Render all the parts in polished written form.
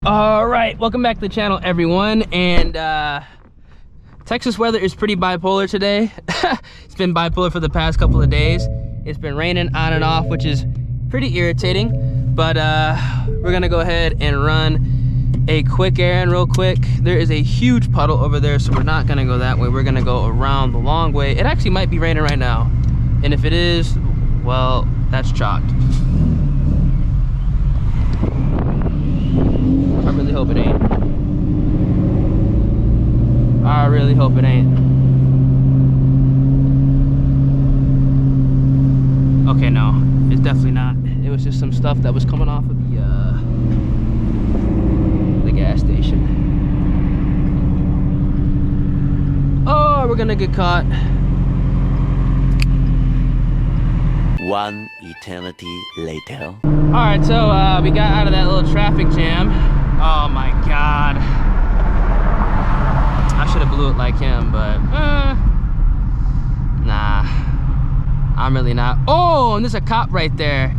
All right, welcome back to the channel, everyone. And Texas weather is pretty bipolar today. It's been bipolar for the past couple of days. It's been raining on and off, which is pretty irritating. But we're gonna go ahead and run a quick errand real quick. There is a huge puddle over there, so we're not gonna go that way. We're gonna go around the long way. It actually might be raining right now. And if it is, well, that's chalked. I really hope it ain't. I really hope it ain't. Okay, no, it's definitely not. It was just some stuff that was coming off of the gas station. Oh, we're gonna get caught. One eternity later. All right, so we got out of that little traffic jam. Oh my God. I should have blew it like him, but nah, I'm really not. Oh, and there's a cop right there.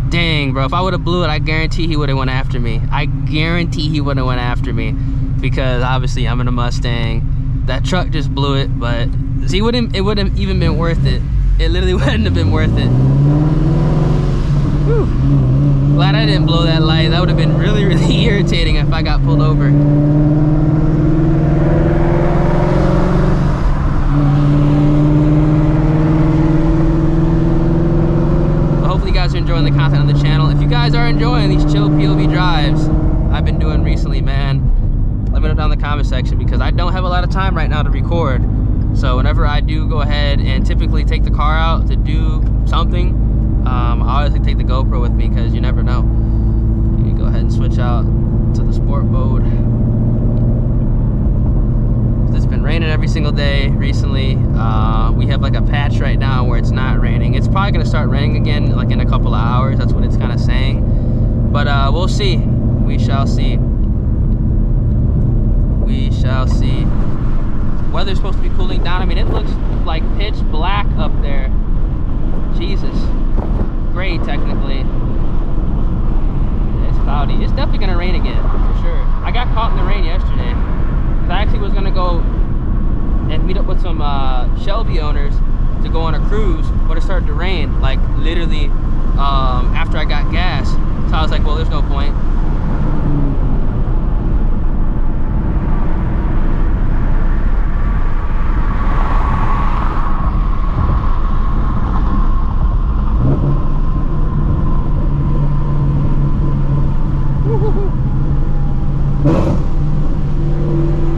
Dang, bro, if I would have blew it, I guarantee he would have went after me. I guarantee he would have went after me, because obviously I'm in a Mustang. That truck just blew it, but see, it wouldn't even been worth it. It literally wouldn't have been worth it. Whew. Glad I didn't blow that light. That would have been really, really irritating if I got pulled over. Well, hopefully you guys are enjoying the content on the channel. If you guys are enjoying these chill POV drives I've been doing recently, man, let me know down in the comment section, because I don't have a lot of time right now to record. So whenever I do go ahead and typically take the car out to do something, I always take the GoPro with me, because you never know. You go ahead and switch out to the sport mode. It's been raining every single day recently. We have like a patch right now where it's not raining. It's probably gonna start raining again like in a couple of hours. That's what it's kind of saying. But we'll see. We shall see. We shall see. Weather's supposed to be cooling down. I mean, it looks like pitch black up there. Jesus. Gray, technically. It's cloudy. It's definitely gonna rain again, for sure. I got caught in the rain yesterday, because I actually was gonna go and meet up with some Shelby owners to go on a cruise, but it started to rain, like literally after I got gas. So I was like, well, there's no point.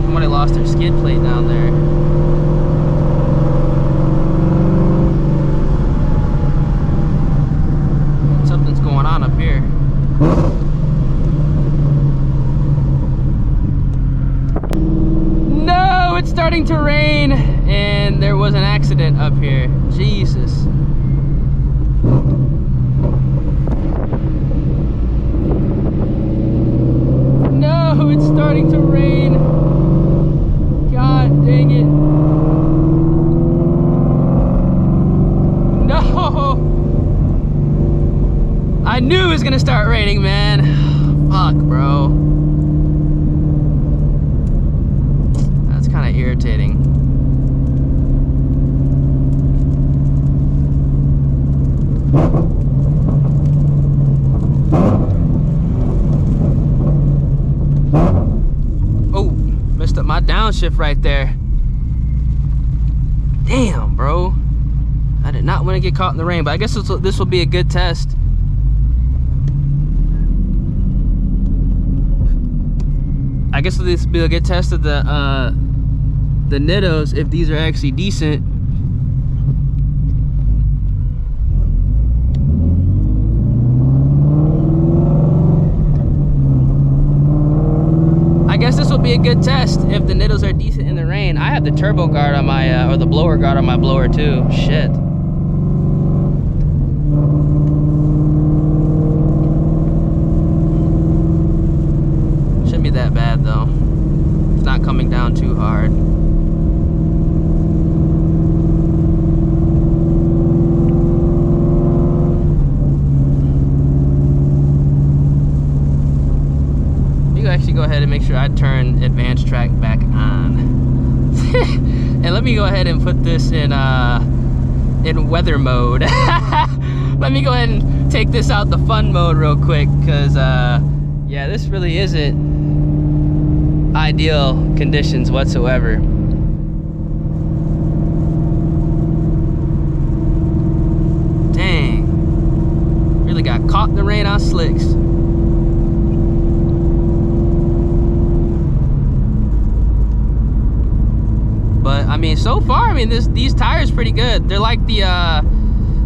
Somebody lost their skid plate down there. Something's going on up here. No, it's starting to rain, and there was an accident up here. Jesus. No, it's starting to rain. God dang it. No! I knew it was gonna start raining, man. Fuck, bro. That's kind of irritating. Oh, messed up my downshift right there. Damn, bro. I did not want to get caught in the rain, but I guess this will be a good test. I guess this will be a good test of the NITTOs, if these are actually decent. I guess this will be a good test if the NITTOs are decent in the rain. I have the turbo guard on my, or the blower guard on my blower too. Shit. Shouldn't be that bad though. It's not coming down too hard. me actually go ahead and make sure I turn advanced track back on. And let me go ahead and put this in weather mode. Let me go ahead and take this out the fun mode real quick, because yeah, this really isn't ideal conditions whatsoever. Dang, really got caught in the rain on slicks. But I mean, so far, I mean, these tires pretty good. They're like the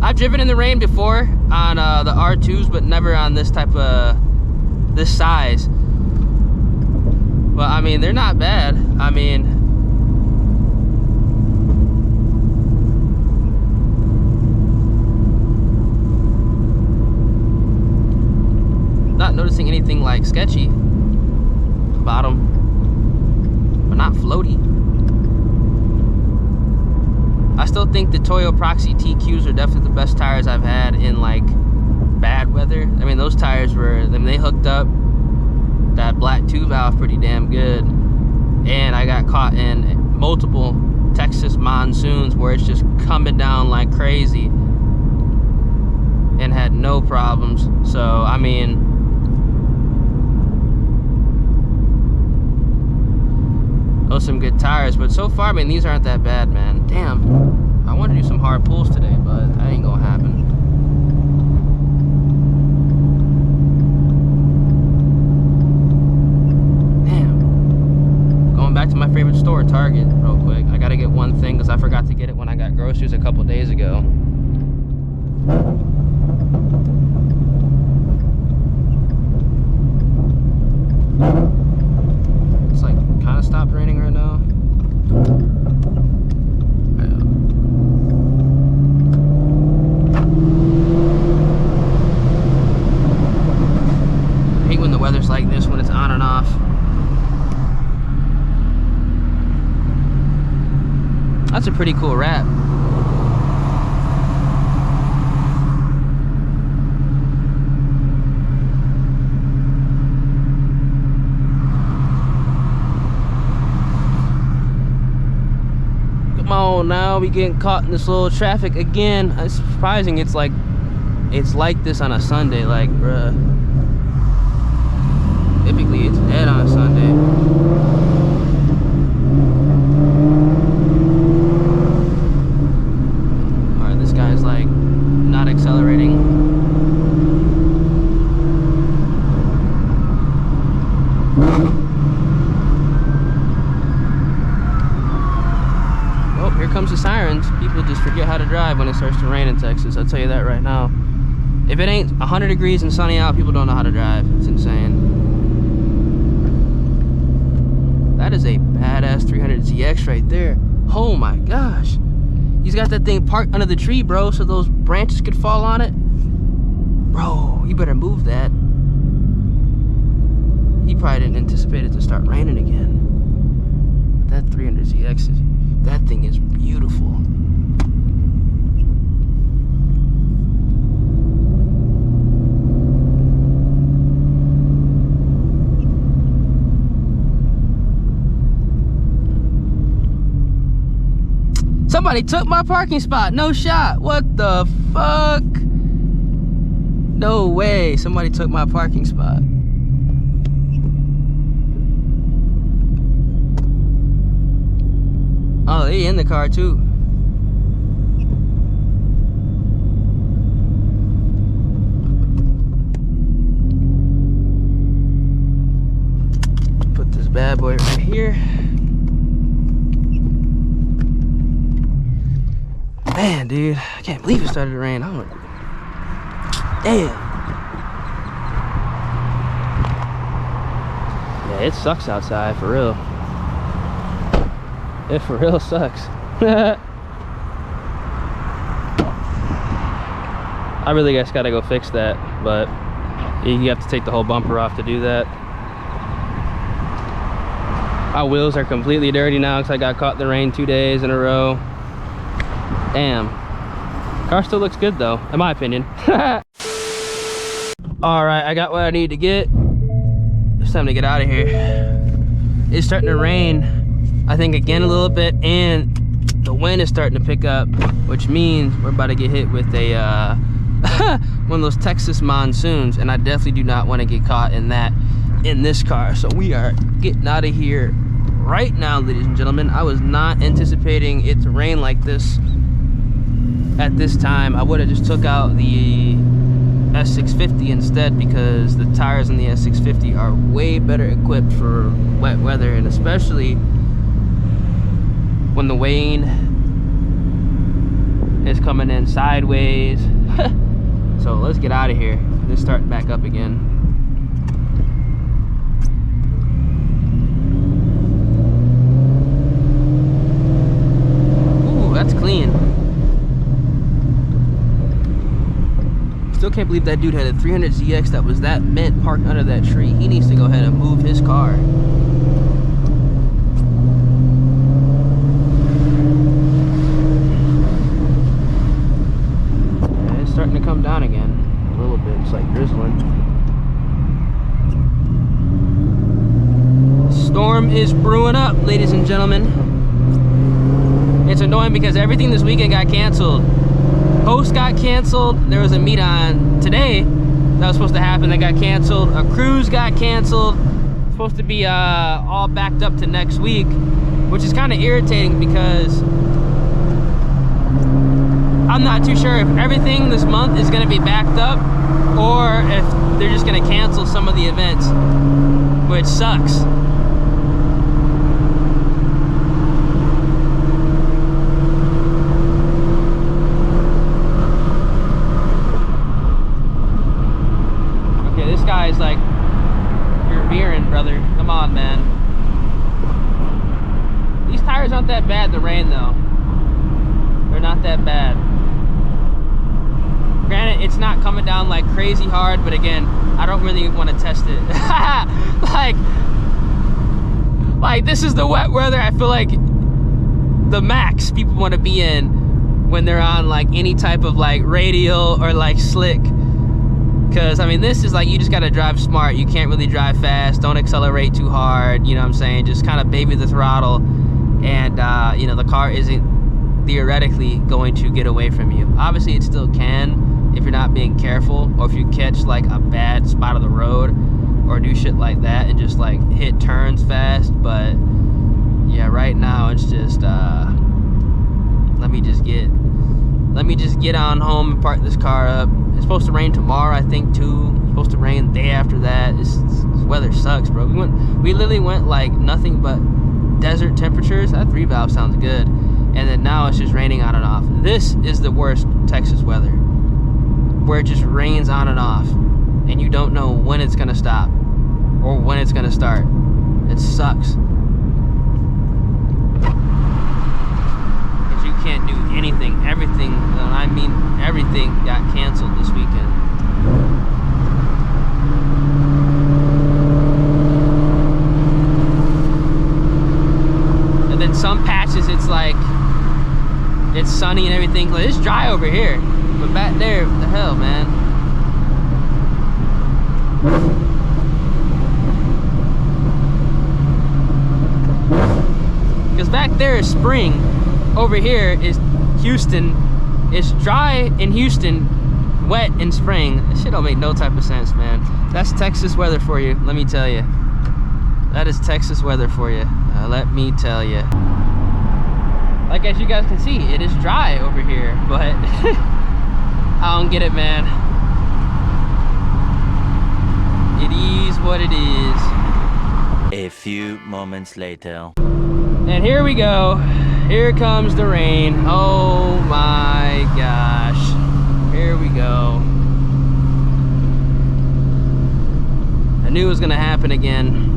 I've driven in the rain before on the R2s, but never on this type of this size. But I mean, they're not bad. I mean, not noticing anything like sketchy about them, but not floaty. I still think the Toyo Proxy TQs are definitely the best tires I've had in like bad weather. I mean, those tires were, I mean, they hooked up that black 2 valve pretty damn good. And I got caught in multiple Texas monsoons where it's just coming down like crazy and had no problems. So, I mean, those are some good tires, but so far, I mean, these aren't that bad, man. Damn. I want to do some hard pulls today, but that ain't gonna happen. Damn. Going back to my favorite store, Target, real quick. I gotta get one thing because I forgot to get it when I got groceries a couple days ago. It's like kind of stopped raining right now. I hate when the weather's like this, when it's on and off. That's a pretty cool wrap. Come on now, we getting caught in this little traffic again. It's surprising it's like this on a Sunday, like, bruh. Typically it's dead on a Sunday. Alright, this guy's like not accelerating. Oh, here comes the sirens. People just forget how to drive when it starts to rain in Texas. I'll tell you that right now. If it ain't 100 degrees and sunny out, people don't know how to drive. It's insane. That is a badass 300ZX right there. Oh my gosh. He's got that thing parked under the tree, bro, so those branches could fall on it. Bro, you better move that. He probably didn't anticipate it to start raining again. That 300ZX that thing is beautiful. Somebody took my parking spot. No shot. What the fuck? No way. Somebody took my parking spot. Oh, they in the car too. Put this bad boy right here. Man, dude, I can't believe it started to rain. Damn. Yeah, it sucks outside, for real. It for real sucks. I really just gotta go fix that, but you have to take the whole bumper off to do that. My wheels are completely dirty now because I got caught in the rain 2 days in a row. Damn. Car still looks good though, in my opinion. All right, I got what I need to get. it's time to get out of here. It's starting to rain, I think, again a little bit, and the wind is starting to pick up, which means we're about to get hit with a one of those Texas monsoons, and I definitely do not want to get caught in that in this car. So we are getting out of here right now, ladies and gentlemen. I was not anticipating it to rain like this at this time. I would have just took out the S650 instead, because the tires in the S650 are way better equipped for wet weather, and especially when the rain is coming in sideways. So let's get out of here. Let's start back up again. Ooh, that's clean. Still can't believe that dude had a 300ZX that was that mint parked under that tree. He needs to go ahead and move his car. Yeah, it's starting to come down again a little bit. It's like drizzling. Storm is brewing up, ladies and gentlemen. It's annoying because everything this weekend got canceled. Post got canceled. There was a meet on today that was supposed to happen that got canceled. A cruise got canceled. It's supposed to be all backed up to next week, which is kind of irritating because I'm not too sure if everything this month is going to be backed up or if they're just going to cancel some of the events, which sucks. Guy's like, you're veering, brother. Come on, man. These tires aren't that bad, the rain though. They're not that bad. Granted, it's not coming down like crazy hard, but again, I don't really want to test it. like this is the wet weather I feel like the max people want to be in when they're on like any type of like radial or like slick. Because, I mean, this is like, you just got to drive smart. You can't really drive fast. Don't accelerate too hard. You know what I'm saying? Just kind of baby the throttle. And, you know, the car isn't theoretically going to get away from you. Obviously, it still can if you're not being careful. Or if you catch, like, a bad spot of the road. Or do shit like that and just, like, hit turns fast. But, yeah, right now, it's just, let me just get on home and park this car up. It's supposed to rain tomorrow, I think, too. It's supposed to rain the day after that. This weather sucks, bro. We literally went like nothing but desert temperatures. That 3-valve sounds good. And then now it's just raining on and off. This is the worst Texas weather, where it just rains on and off, and you don't know when it's gonna stop or when it's gonna start. It sucks. You can't do anything. Everything, I mean everything, got canceled this weekend. And then some patches it's like it's sunny and everything. Like, it's dry over here, but back there, what the hell, man? Because back there is spring. Over here is Houston. It's dry in Houston, wet in spring. This shit don't make no type of sense, man. That's Texas weather for you, let me tell you. That is Texas weather for you, let me tell you. Like, as you guys can see, it is dry over here, but I don't get it, man. It is what it is. A few moments later. And here we go. Here comes the rain. Oh my gosh. Here we go. I knew it was gonna happen again.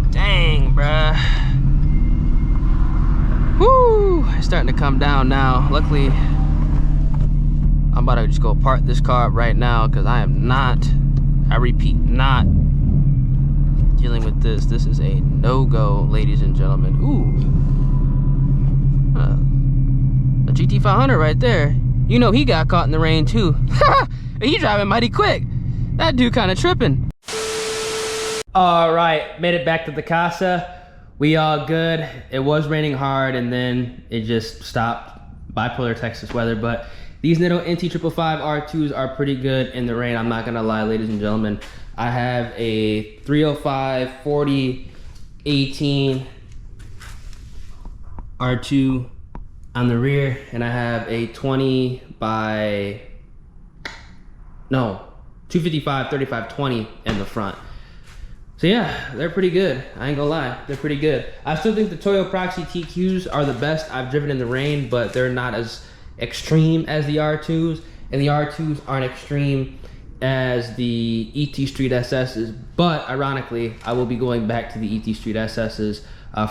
Dang, bruh. Woo! It's starting to come down now. Luckily, I'm about to just go park this car up right now because I am not, I repeat, not dealing with this. This is a no-go, ladies and gentlemen. Ooh. A GT500 right there. You know he got caught in the rain too. He driving mighty quick. That dude kind of tripping. All right, made it back to the casa. We all good. It was raining hard and then it just stopped. Bipolar Texas weather, but these NITTO NT555 R2s are pretty good in the rain. I'm not gonna lie, ladies and gentlemen. I have a 305 40 18 R2 on the rear, and I have a 255 35 20 in the front. So yeah, they're pretty good. I ain't gonna lie, they're pretty good. I still think the Toyo Proxy TQs are the best I've driven in the rain, but they're not as extreme as the R2s, and the R2s aren't extreme as the ET Street SSs. But ironically, I will be going back to the ET Street SSs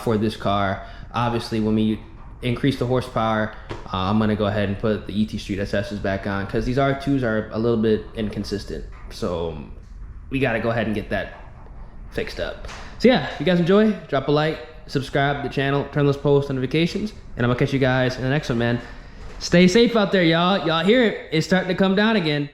for this car. Obviously, when we increase the horsepower, I'm gonna go ahead and put the ET Street SSs back on, because these R2s are a little bit inconsistent. So we gotta go ahead and get that fixed up. So yeah, if you guys enjoy, drop a like, subscribe to the channel, turn those post notifications, and I'm gonna catch you guys in the next one, man. Stay safe out there, y'all. Y'all hear it. It's starting to come down again.